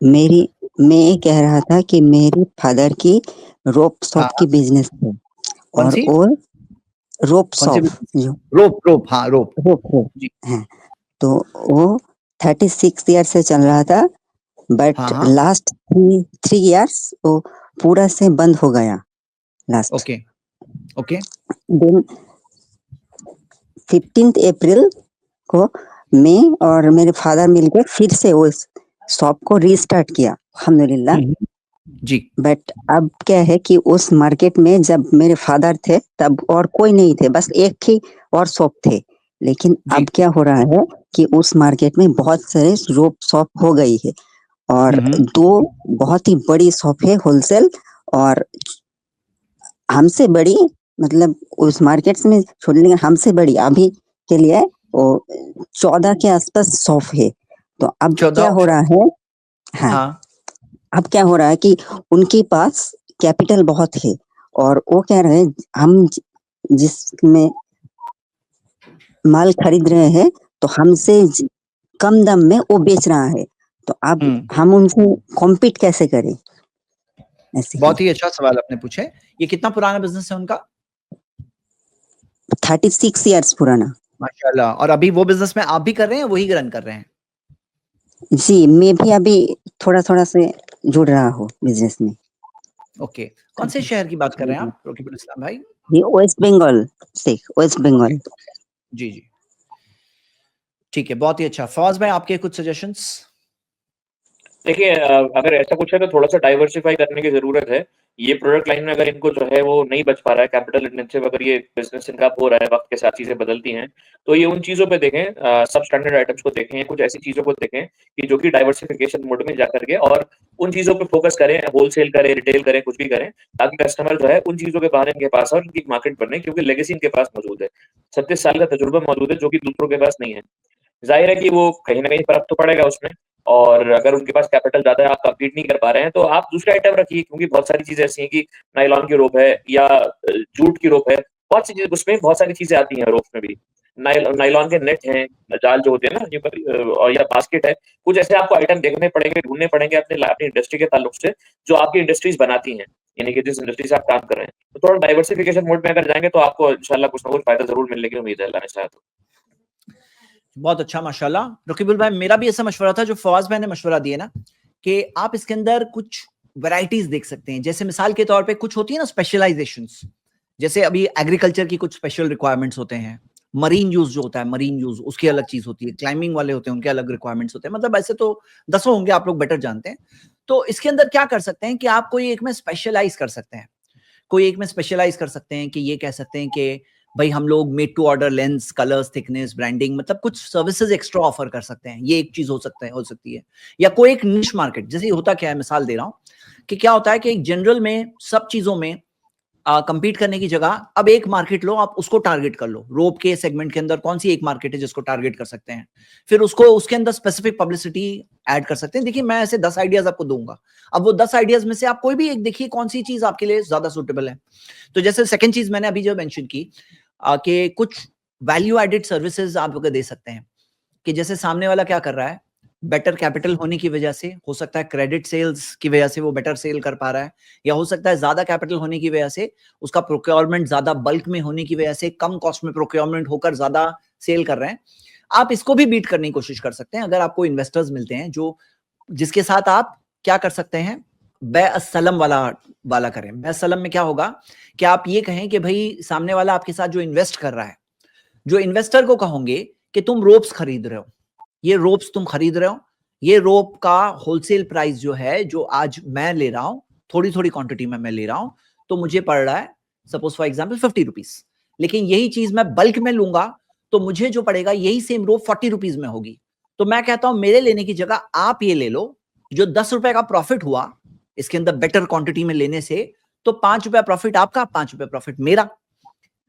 मेरी मैं ये कह रहा था कि मेरे फादर की रोप हाँ शॉप की बिजनेस है कौन सी और रोप कौन सी शॉप जो रोप रोप हाँ रोप रोप रोप जी है, तो वो 36 ईयर से चल रहा था, हाँ बट हाँ लास्ट थ्री ईयर्स वो पूरा से बंद हो गया लास्ट ओके ओके दिन। 15 अप्रैल को मैं और मेरे फादर मिलकर फिर से वो शॉप को रीस्टार्ट किया, अल्हम्दुलिल्लाह। हम्म, जी बट अब क्या है कि उस मार्केट में जब मेरे फादर थे तब और कोई नहीं थे, बस एक ही और शॉप थे। लेकिन जी अब क्या हो रहा है कि उस मार्केट में बहुत सारे रोप शॉप हो गई है और हम्म दो बहुत ही बड़ी शॉप है होलसेल, और हमसे बड़ी, मतलब उस मार्केट में छोड़ने के हमसे बड़ी अभी के लिए वो 14 के आसपास शॉप है। तो अब 14 क्या हो रहा है, हाँ, हाँ अब क्या हो रहा है कि उनके पास कैपिटल बहुत है और वो कह रहे हैं हम जिसमें माल खरीद रहे हैं तो हमसे कम दाम में वो बेच रहा है, तो अब हम्म हम उनसे कॉम्पीट कैसे करें, ऐसे ही। बहुत ही अच्छा सवाल आपने पूछा है। ये कितना पुराना बिजनेस है उनका? 36 ईयर्स पुराना। माशाल्लाह। और अभी वो बिजनेस में आप भी कर रहे हैं, वही रन कर रहे हैं? जी, मैं भी अभी थोड़ा-थोड़ा से जुड़ रहा हूँ बिज़नेस में। ओके। कौन से शहर की बात कर रहे हैं आप, रकीबुल इस्लाम भाई? ये वेस्ट बंगाल से, वेस्ट ओके बंगाल। जी जी ठीक है, बहुत ही अच्छा। फवाज भाई आपके कुछ सजेशंस? देखिए अगर ऐसा कुछ है तो थोड़ा-सा डाइवर्सिफ़ाई करने की ज़रूरत है। ये प्रोडक्ट लाइन में अगर इनको जो है वो नहीं बच पा रहा है, कैपिटल इंटेंसिव अगर ये बिज़नेस इनका हो रहा है, वक़्त के साथ चीज़ें बदलती हैं, तो ये उन चीज़ों पे देखें, सब स्टैंडर्ड आइटम्स को देखें, कुछ ऐसी चीज़ों को देखें कि जो कि डाइवर्सिफ़िकेशन मोड में जाकर के और उन चीज़ों पे फ़ोकस करें, होलसेल करें, रिटेल करें, कुछ भी करें, ताकि कस्टमर जो है उन चीज़ों के बारे इनके पास और उनकी मार्केट बने, क्योंकि लेगेसी इनके पास मौजूद है। 36 साल का तजुर्बा मौजूद है, जो कि दूसरों के पास नहीं है। ज़ाहिर है कि वो कहीं न कहीं फ़र्क तो पड़ेगा उसमें, और अगर उनके पास कैपिटल ज़्यादा है, आप कम्पीट नहीं कर पा रहे हैं, तो आप दूसरे आइटम रखिए, क्योंकि बहुत सारी चीज़ें ऐसी हैं कि नायलॉन की रोप है या जूट की रोप है, बहुत सी चीज़ें उसमें बहुत सारी चीज़ें आती हैं रोप्स में भी। नायलॉन के नेट हैं, जाल जो होते हैं ना, और या बास्केट है, कुछ ऐसे आपको आइटम देखने पड़ेंगे, ढूँढने पड़ेंगे अपनी इंडस्ट्री के ताल्लुक से, जो आपकी इंडस्ट्रीज़ बनाती हैं, यानी कि जिस इंडस्ट्री से आप काम कर रहे हैं। तो थोड़ा डाइवर्सिफ़िकेशन मोड में अगर जाएँगे, तो आपको इंशाल्लाह कुछ ना कुछ फ़ायदा ज़रूर मिलने की उम्मीद है, अल्लाह ने चाहा तो। बहुत अच्छा माशाल्लाह। रकीबुल भाई मेरा भी ऐसा मशवरा था जो फवाज भाई ने मशवरा दिया ना, कि आप इसके अंदर कुछ वैरायटीज देख सकते हैं। जैसे मिसाल के तौर पे कुछ होती है ना स्पेशलाइजेशंस, जैसे अभी एग्रीकल्चर की कुछ स्पेशल रिक्वायरमेंट्स होते हैं, मरीन यूज जो होता है, मरीन यूज उसकी अलग चीज होती है, क्लाइंबिंग वाले होते हैं उनके अलग रिक्वायरमेंट्स होते हैं, मतलब ऐसे तो दसों होंगे, आप लोग बेटर जानते हैं। तो इसके अंदर क्या कर सकते हैं कि आप कोई एक में स्पेशलाइज कर सकते हैं, कोई एक में स्पेशलाइज कर सकते हैं कि ये कह सकते हैं कि भाई हम लोग made to order lens, colours, thickness, branding, मतलब कुछ सर्विसेज एक्स्ट्रा ऑफर कर सकते हैं। ये एक चीज हो सकता है, हो सकती है। या कोई एक निश मार्केट, जैसे होता क्या है, मिसाल दे रहा हूं कि क्या होता है कि एक जनरल में सब चीजों में कंपीट करने की जगह अब एक मार्केट लो, आप उसको टारगेट कर लो। रोप के सेगमेंट के अंदर कौन सी एक मार्केट है जिसको टारगेट कर सकते हैं, फिर उसको उसके अंदर स्पेसिफिक पब्लिसिटी ऐड कर सकते हैं। देखिए मैं ऐसे 10 आइडियाज आपको दूंगा, अब वो 10 आइडियाज में से आप कोई भी एक देखिए कौन सी चीज आपके लिए ज्यादा सुटेबल है। तो जैसे सेकंड चीज मैंने अभी जो मेंशन की कि कुछ वैल्यू एडेड सर्विसेज आप अगर दे सकते हैं, कि जैसे सामने वाला क्या कर रहा है, बेटर कैपिटल होने की वजह से, हो सकता है क्रेडिट सेल्स की वजह से वो बेटर सेल कर पा रहा है, या हो सकता है ज्यादा कैपिटल होने की वजह से उसका प्रोक्योरमेंट ज्यादा बल्क में होने की वजह से कम कॉस्ट में प्रोक्योरमेंट होकर ज्यादा सेल कर रहे हैं। आप इसको भी बीट करने की कोशिश कर सकते हैं अगर आपको इन्वेस्टर्स मिलते हैं जो, जिसके साथ आप क्या कर सकते हैं, बेअसलम वाला वाला करें। बेअसलम में क्या होगा कि आप ये कहें कि भाई सामने वाला आपके साथ जो इन्वेस्ट कर रहा है, जो इन्वेस्टर को कहोगे कि तुम रोप्स खरीद रहे हो, ये रोप्स तुम खरीद रहे हो, ये रोप का होलसेल प्राइस जो है, जो आज मैं ले रहा हूं, थोड़ी थोड़ी क्वांटिटी में मैं ले रहा हूं, तो मुझे पड़ रहा है सपोज फॉर एग्जांपल 50 रुपीज। लेकिन यही चीज मैं बल्क में लूंगा तो मुझे जो पड़ेगा यही सेम रोप 40 रुपीज में होगी। तो मैं कहता हूं मेरे लेने की जगह आप ये ले लो, जो 10 रुपए का प्रॉफिट हुआ इसके अंदर बेटर क्वांटिटी में लेने से, तो 5 रुपया प्रॉफिट आपका, 5 रुपया प्रॉफिट मेरा,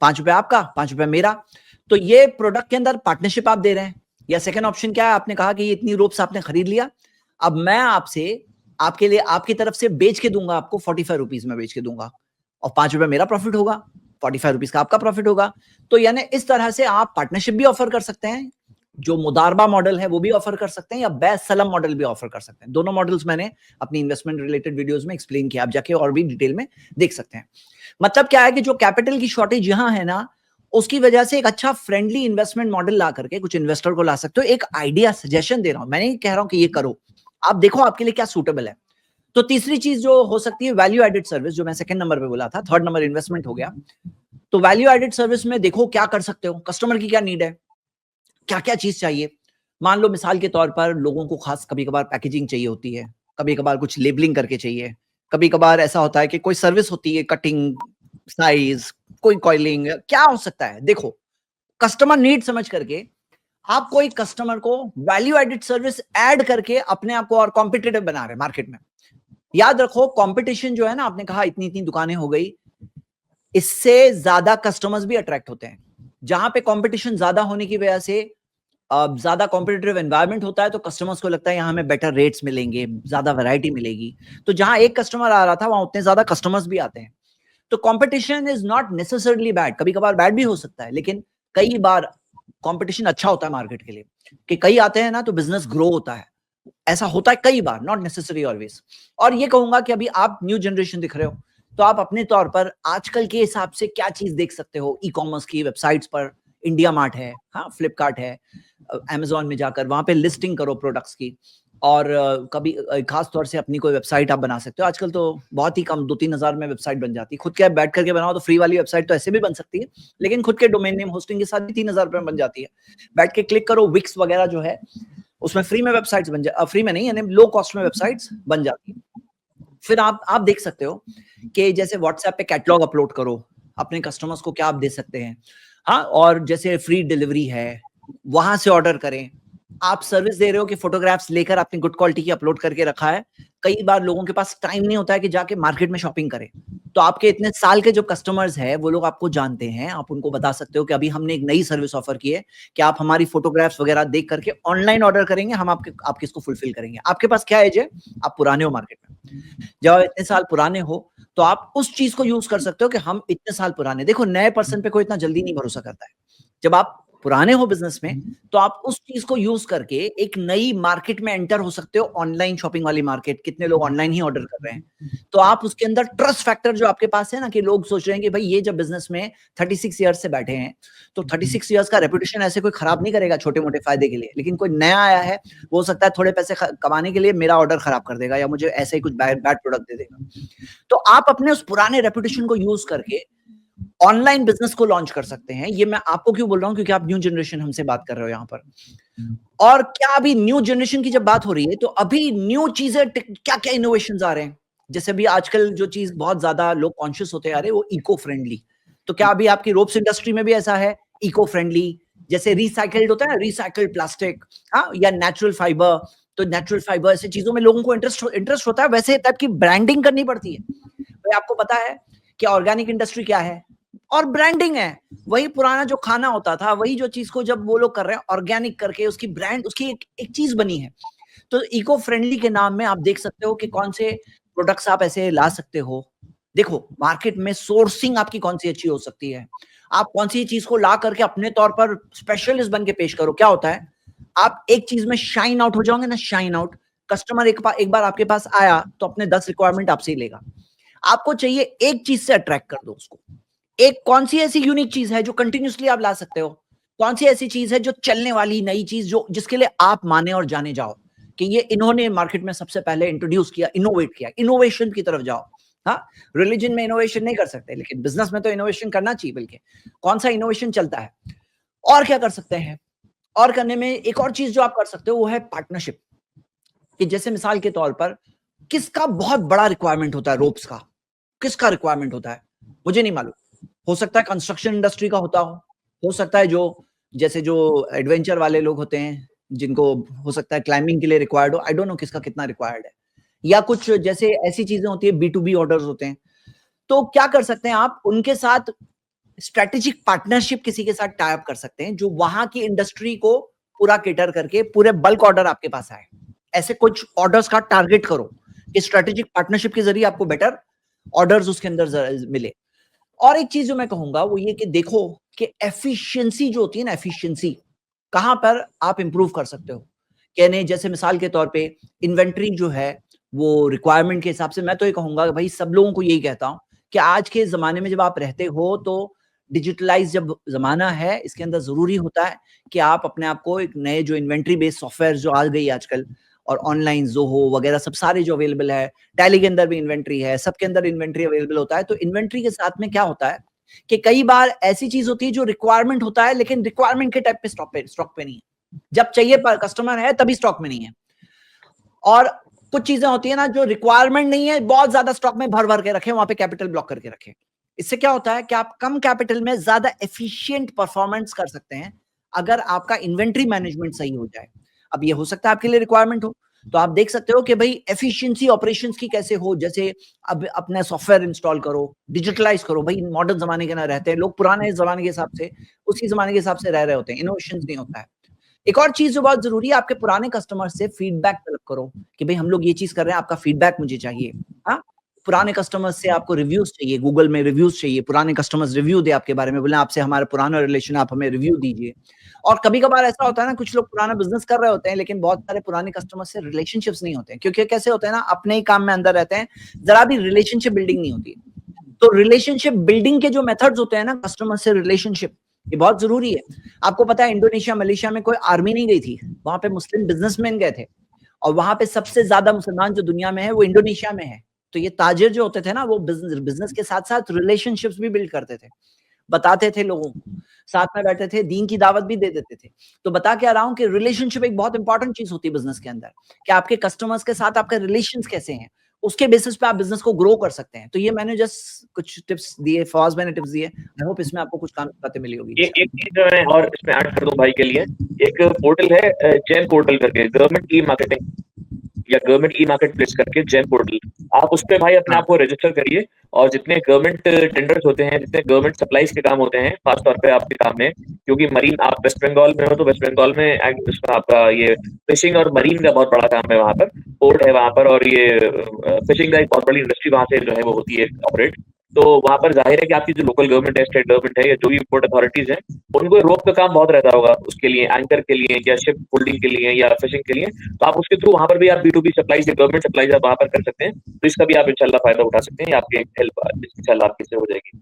5 रुपया आपका, 5 रुपया मेरा। तो ये प्रोडक्ट के अंदर पार्टनरशिप आप दे रहे हैं। या सेकंड ऑप्शन क्या है, आपने कहा कि ये इतनी रोप्स आपने खरीद लिया, अब मैं आपसे आपके लिए आपकी तरफ से बेच के दूंगा, आपको 45 रुपीज में बेच के दूंगा, और 5 रुपया मेरा प्रॉफिट होगा, 45 रुपीज का आपका प्रॉफिट होगा। तो यानी इस तरह से आप पार्टनरशिप भी ऑफर कर सकते हैं, जो मुदारबा मॉडल है वो भी ऑफर कर सकते हैं या बेस्ट सलम मॉडल भी ऑफर कर सकते हैं। दोनों मॉडल्स मैंने अपनी इन्वेस्टमेंट रिलेटेड वीडियोस में एक्सप्लेन किया, आप जाके और भी डिटेल में देख सकते हैं। मतलब क्या है कि जो कैपिटल की शॉर्टेज यहां है ना, उसकी वजह से एक अच्छा फ्रेंडली इन्वेस्टमेंट मॉडल ला करके कुछ इन्वेस्टर को ला सकते हो। एक आइडिया सजेशन दे रहा हूं, मैं नहीं कह रहा हूं कि ये करो, आप देखो आपके लिए क्या सूटेबल है। तो तीसरी चीज जो हो सकती है वैल्यू एडेड सर्विस, जो मैं सेकंड नंबर पे बोला था। थर्ड नंबर इन्वेस्टमेंट हो गया। तो वैल्यू एडेड सर्विस में देखो क्या कर सकते हो, कस्टमर की क्या नीड है, क्या क्या चीज चाहिए। मान लो मिसाल के तौर पर लोगों को खास कभी कभार पैकेजिंग चाहिए होती है, कभी कभार कुछ लेबलिंग करके चाहिए, कभी कभार ऐसा होता है कि कोई सर्विस होती है, कटिंग, साइज, कोई कॉइलिंग, क्या हो सकता है। देखो कस्टमर नीड समझ करके आप कोई कस्टमर को वैल्यू एडेड सर्विस ऐड करके अपने आप को और कॉम्पिटिटिव बना रहे हैं मार्केट में। याद रखो कंपटीशन जो है ना, आपने कहा इतनी इतनी दुकानें हो गई, इससे ज्यादा कस्टमर्स भी अट्रैक्ट होते हैं। जहां पे कंपटीशन ज्यादा होने की वजह से ज्यादा कॉम्पिटिटिव एनवायरनमेंट होता है, तो कस्टमर्स को लगता है यहाँ हमें बेटर रेट्स मिलेंगे, ज्यादा वैरायटी मिलेगी। तो जहां एक कस्टमर आ रहा था वहां उतने ज्यादा कस्टमर्स भी आते हैं। तो competition is not necessarily bad, कभी कभार बैड भी हो सकता है, लेकिन कई बार कंपटीशन अच्छा होता है मार्केट के लिए, कि कई आते हैं ना तो बिजनेस ग्रो होता है। ऐसा होता है कई बार, नॉट नेसेसरी ऑलवेज। और ये कहूंगा कि अभी आप न्यू जनरेशन दिख रहे हो, तो आप अपने तौर पर आजकल के हिसाब से क्या चीज देख सकते हो। ई कॉमर्स की वेबसाइट्स पर इंडिया मार्ट है, हाँ फ्लिपकार्ट है, अमेजोन में जाकर वहां पे लिस्टिंग करो प्रोडक्ट्स की। और कभी खास तौर से अपनी कोई वेबसाइट आप बना सकते हो। आजकल तो बहुत ही कम 2-3 हजार में वेबसाइट बन जाती है। खुद के बैठ करके बनाओ तो फ्री वाली वेबसाइट तो ऐसे भी बन सकती है, लेकिन खुद के डोमेन नेम होस्टिंग के साथ भी 3,000 रुपए में बन जाती है। बैठ के क्लिक करो, विक्स वगैरह जो है उसमें फ्री में वेबसाइट्स बन जा, फ्री में नहीं यानी लो कॉस्ट में वेबसाइट्स बन जाती है। फिर आप देख सकते हो कि जैसे व्हाट्सएप पे कैटलॉग अपलोड करो, अपने कस्टमर्स को क्या आप दे सकते हैं, हाँ। और जैसे फ्री डिलीवरी है, वहां से ऑर्डर करें। आप सर्विस दे रहे हो कि फोटोग्राफ्स लेकर आपने गुड क्वालिटी की अपलोड करके रखा है। कई बार लोगों के पास टाइम नहीं होता है कि जाके मार्केट में शॉपिंग करें, तो आपके इतने साल के जो कस्टमर्स हैं वो लोग आपको जानते हैं। आप उनको बता सकते हो कि अभी हमने एक नई सर्विस ऑफर की है कि आप हमारी फोटोग्राफ्स वगैरह देख करके ऑनलाइन ऑर्डर करेंगे, हम आपके इसको फुलफिल करेंगे। आपके पास क्या एज है, आप पुराने हो मार्केट में, जब आप इतने साल पुराने हो तो आप उस चीज को यूज कर सकते हो कि हम इतने साल पुराने। देखो नए पर्सन पे कोई इतना जल्दी नहीं भरोसा करता है। जब आप पुराने हो बिजनेस में तो आप उस चीज को यूज करके एक नई मार्केट में एंटर हो सकते हो, ऑनलाइन शॉपिंग वाली मार्केट। कितने लोग ऑनलाइन ही ऑर्डर कर रहे हैं, तो आप उसके अंदर ट्रस्ट फैक्टर जो आपके पास है ना, कि लोग सोच रहे हैं कि भाई ये जब बिजनेस में 36 ईयर्स से बैठे हैं, तो 36 ईयर्स का रेपुटेशन ऐसे कोई खराब नहीं करेगा छोटे मोटे फायदे के लिए। लेकिन कोई नया आया है, वो हो सकता है थोड़े पैसे कमाने के लिए मेरा ऑर्डर खराब कर देगा या मुझे ऐसे ही कुछ बैड प्रोडक्ट दे देगा। तो आप अपने उस पुराने रेपुटेशन को यूज करके ऑनलाइन बिजनेस को लॉन्च कर सकते हैं। ये मैं आपको क्यों बोल रहा हूं, क्योंकि आप न्यू जनरेशन हमसे बात कर रहे हो यहाँ पर। और क्या अभी न्यू जनरेशन की जब बात हो रही है, तो अभी न्यू चीजें क्या क्या इनोवेशन आ रहे हैं। जैसे अभी आजकल जो चीज बहुत ज्यादा लोग कॉन्शियस होते आ रहे हैं वो इको फ्रेंडली। तो क्या अभी आपकी रोप्स इंडस्ट्री में भी ऐसा है इको फ्रेंडली, जैसे रिसाइकल्ड होता है, रिसाइकल्ड प्लास्टिक, हाँ, या नेचुरल फाइबर। तो नेचुरल फाइबर ऐसी चीजों में लोगों को इंटरेस्ट होता है। वैसे टाइप की ब्रांडिंग करनी पड़ती है। भाई आपको पता है कि ऑर्गेनिक इंडस्ट्री क्या है, और ब्रांडिंग है। वही पुराना जो खाना होता था, वही जो चीज को जब वो लोग कर रहे हैं ऑर्गेनिक करके, उसकी ब्रांड, उसकी एक चीज बनी है। तो इको फ्रेंडली के नाम में आप देख सकते हो कि कौन से प्रोडक्ट्स आप ऐसे ला सकते हो। देखो मार्केट में सोर्सिंग आपकी कौन सी अच्छी हो सकती है, आप कौन सी चीज को ला करके अपने तौर पर स्पेशलिस्ट बन के पेश करो। क्या होता है, आप एक चीज में शाइन आउट हो जाओगे ना, शाइन आउट। कस्टमर एक बार आपके पास आया तो अपने 10 रिक्वायरमेंट आपसे ही लेगा। आपको चाहिए एक चीज से अट्रैक्ट कर दो उसको। एक कौन सी ऐसी यूनिक चीज है जो कंटिन्यूसली आप ला सकते हो, कौन सी ऐसी चीज है जो चलने वाली नई चीज, जो जिसके लिए आप माने और जाने जाओ कि ये इन्होंने मार्केट में सबसे पहले इंट्रोड्यूस किया, इनोवेट किया। इनोवेशन की तरफ जाओ। हाँ, रिलीजन में इनोवेशन नहीं कर सकते, लेकिन बिजनेस में तो इनोवेशन करना चाहिए। बल्कि कौन सा इनोवेशन चलता है, और क्या कर सकते हैं। और करने में एक और चीज जो आप कर सकते हो वो है पार्टनरशिप। कि जैसे मिसाल के तौर पर किसका बहुत बड़ा रिक्वायरमेंट होता है, रोप्स का किसका रिक्वायरमेंट होता है मुझे नहीं मालूम। हो सकता है कंस्ट्रक्शन इंडस्ट्री का होता हो सकता है जो जैसे जो एडवेंचर वाले लोग होते हैं जिनको हो सकता है क्लाइंबिंग के लिए रिक्वायर्ड हो। आई डोंट नो किसका कितना रिक्वायर्ड है। या कुछ जैसे ऐसी चीजें होती है B2B ऑर्डर्स होते हैं। तो क्या कर सकते हैं आप, उनके साथ स्ट्रेटेजिक पार्टनरशिप किसी के साथ टाई अप कर सकते हैं, जो वहां की इंडस्ट्री को पूरा केटर करके पूरे बल्क ऑर्डर आपके पास आए। ऐसे कुछ ऑर्डर्स का टारगेट करो कि स्ट्रेटेजिक पार्टनरशिप के जरिए आपको बेटर ऑर्डर्स उसके अंदर मिले। और एक चीज जो मैं कहूंगा वो ये कि देखो कि एफिशिएंसी जो होती है ना, एफिशिएंसी कहाँ पर आप इंप्रूव कर सकते हो। कहने जैसे मिसाल के तौर पे इन्वेंट्री जो है वो रिक्वायरमेंट के हिसाब से मैं तो ये कहूंगा कि भाई सब लोगों को यही कहता हूँ कि आज के ज़माने में जब आप रहते हो तो डिजिटलाइज़ जब ज़माना है, इसके अंदर ज़रूरी होता है कि आप अपने आप को एक नए जो इन्वेंटरी बेस्ड सॉफ्टवेयर जो आ गई आजकल और ऑनलाइन ज़ोहो वगैरह सब सारे जो अवेलेबल है, टैली के अंदर भी इन्वेंटरी है, सबके अंदर इन्वेंटरी अवेलेबल होता है। तो इन्वेंटरी के साथ में क्या होता है कि कई बार ऐसी चीज़ होती है जो रिक्वायरमेंट होता है, लेकिन रिक्वायरमेंट के टाइप पे स्टॉक पे नहीं है। जब चाहिए पर कस्टमर है तभी स्टॉक में नहीं है। और कुछ चीजें होती है ना जो रिक्वायरमेंट नहीं है, बहुत ज्यादा स्टॉक में भर भर के रखे, वहां पे कैपिटल ब्लॉक करके रखे। इससे क्या होता है कि आप कम कैपिटल में ज्यादा एफिशिएंट परफॉर्मेंस कर सकते हैं अगर आपका इन्वेंट्री मैनेजमेंट सही हो जाए। अब ये हो सकता है आपके लिए रिक्वायरमेंट हो, तो आप देख सकते हो कि भाई एफिशिएंसी ऑपरेशंस की कैसे हो। जैसे अब अपना सॉफ्टवेयर इंस्टॉल करो, डिजिटलाइज करो। भाई मॉडर्न जमाने के ना रहते हैं लोग, पुराने जमाने के हिसाब से उसी जमाने के हिसाब से रह रहे होते हैं, इनोवेशन नहीं होता है। एक और चीज जो बहुत जरूरी है, आपके पुराने कस्टमर से फीडबैक तलब करो कि भाई हम लोग ये चीज कर रहे हैं, आपका फीडबैक मुझे चाहिए। हाँ, पुराने कस्टमर्स से आपको रिव्यूज चाहिए, गूगल में रिव्यूज चाहिए, पुराने कस्टमर्स रिव्यू दे आपके बारे में, बोले आपसे हमारा पुराना रिलेशन, आप हमें रिव्यू दीजिए। और कभी कभार ऐसा होता है ना, कुछ लोग पुराना बिजनेस कर रहे होते हैं लेकिन बहुत सारे पुराने कस्टमर से रिलेशनशिप्स नहीं होते हैं, क्योंकि कैसे होते हैं ना, अपने ही काम में अंदर रहते हैं, जरा भी रिलेशनशिप बिल्डिंग नहीं होती। तो रिलेशनशिप बिल्डिंग के जो मेथड्स होते हैं ना कस्टमर से रिलेशनशिप, ये बहुत जरूरी है। आपको पता है इंडोनेशिया मलेशिया में कोई आर्मी नहीं गई थी, वहां पे मुस्लिम बिजनेसमैन गए थे, और वहां पे सबसे ज्यादा मुसलमान जो दुनिया में है वो इंडोनेशिया में है। तो ये ताजिर जो होते थे ना, वो बिजनेस के साथ साथ रिलेशनशिप्स भी बिल्ड करते थे, बताते थे लोगों को, साथ में बैठे थे, दीन की दावत भी दे देते थे। तो बता क्या रहा हूं कि रिलेशनशिप एक बहुत इंपॉर्टेंट चीज होती है बिजनेस के अंदर, कि आपके कस्टमर्स के साथ आपके रिलेशंस कैसे हैं, उसके बेसिस पे आप बिजनेस को ग्रो कर सकते हैं। तो ये मैंने जस्ट कुछ टिप्स दिए, फवाज मैंने टिप्स दिए, आई होप इसमें आपको कुछ काम की बातें मिली होगी। एक चीज जो मैं और इसमें ऐड कर दूं भाई के लिए, एक पोर्टल है जेम पोर्टल करके, गवर्नमेंट ई मार्केटिंग या गवर्नमेंट ई मार्केट प्लेस करके जेम पोर्टल, आप उस पे भाई अपने आप को रजिस्टर करिए, और जितने गवर्नमेंट टेंडर्स होते हैं, जितने गवर्नमेंट सप्लाईज के काम होते हैं, खासतौर पे आपके काम में, क्योंकि मरीन, आप वेस्ट बंगाल में हो तो वेस्ट बंगाल में आपका ये फिशिंग और मरीन का बहुत बड़ा काम है, वहां पर पोर्ट है वहां पर, और ये फिशिंग का एक बहुत बड़ी इंडस्ट्री वहां से जो है वो होती है ऑपरेट। तो वहां पर जाहिर है कि आपकी जो लोकल गवर्नमेंट है, स्टेट गवर्नमेंट है, या जो भी पोर्ट अथॉरिटीज हैं, उनको रोक का काम बहुत रहता होगा उसके लिए, एंकर के लिए या शिप होल्डिंग के लिए या फिशिंग के लिए। तो आप उसके थ्रू वहां पर भी आप B2B सप्लाई से गवर्नमेंट सप्लाई आप वहां पर कर सकते हैं, तो इसका भी आप इंशाल्लाह फायदा उठा सकते हैं, आपकी हेल्प इंशाल्लाह आपकी से हो जाएगी।